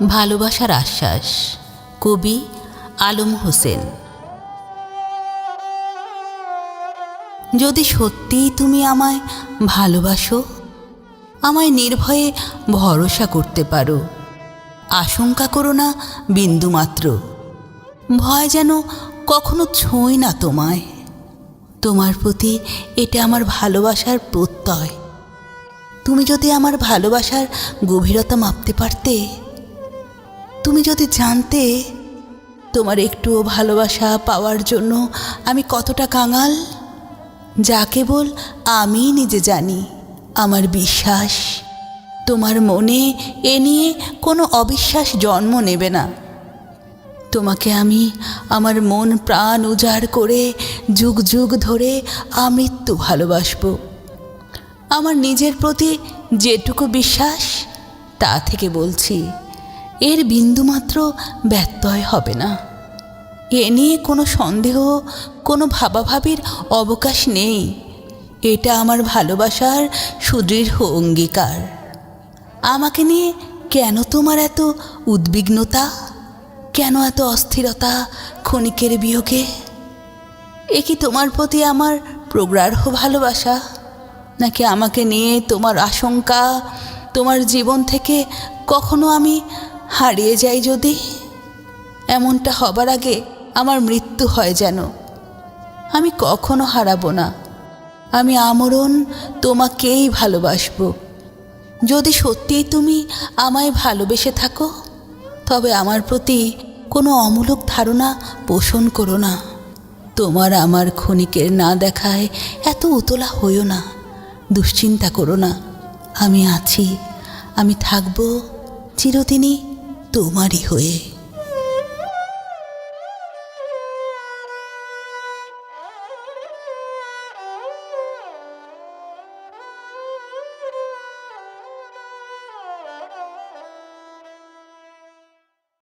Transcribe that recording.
ভালোবাসার আশ্বাস। কবি আলম হোসেন। যদি সত্যিই তুমি আমায় ভালোবাসো, আমায় নির্ভয়ে ভরসা করতে পারো। আশঙ্কা করো না বিন্দুমাত্র, ভয় যেন কখনো ছোঁয় না তোমায়। তোমার প্রতি এটা আমার ভালোবাসার প্রত্যয়। তুমি যদি আমার ভালোবাসার গভীরতা মাপতে পারতে, তুমি যদি জানতে তোমার একটুও ভালোবাসা পাওয়ার জন্য আমি কতটা কাঙাল, যা কেবল আমি নিজে জানি। আমার বিশ্বাস তোমার মনে এ নিয়ে কোনো অবিশ্বাস জন্ম নেবে না। তোমাকে আমি আমার মন প্রাণ উজাড় করে যুগ যুগ ধরে আমৃত্যু ভালোবাসবো। আমার নিজের প্রতি যেটুকু বিশ্বাস, তা থেকে বলছি, এর বিন্দুমাত্র ব্যত্যয় হবে না। এ নিয়ে কোনো সন্দেহ, কোনো ভাবাভাবির অবকাশ নেই। এটা আমার ভালোবাসার সুদৃঢ় অঙ্গীকার। আমাকে নিয়ে কেন তোমার এত উদ্বিগ্নতা, কেন এত অস্থিরতা ক্ষণিকের বিয়োগে? এ কি তোমার প্রতি আমার প্রগাঢ় ভালোবাসা, নাকি আমাকে নিয়ে তোমার আশঙ্কা, তোমার জীবন থেকে কখনো আমি হারিয়ে যাই যদি? এমনটা হবার আগে আমার মৃত্যু হয় যেন। আমি কখনো হারাবো না। আমি আমরণ তোমাকেই ভালোবাসবো। যদি সত্যিই তুমি আমায় ভালোবেসে থাকো, তবে আমার প্রতি কোনো অমূলক ধারণা পোষণ করো না। তোমার আমার ক্ষণিকের না দেখায় এত উতলা হইও না, দুশ্চিন্তা করো না। আমি আছি, আমি থাকবো চিরদিনই তোমারই হয়ে।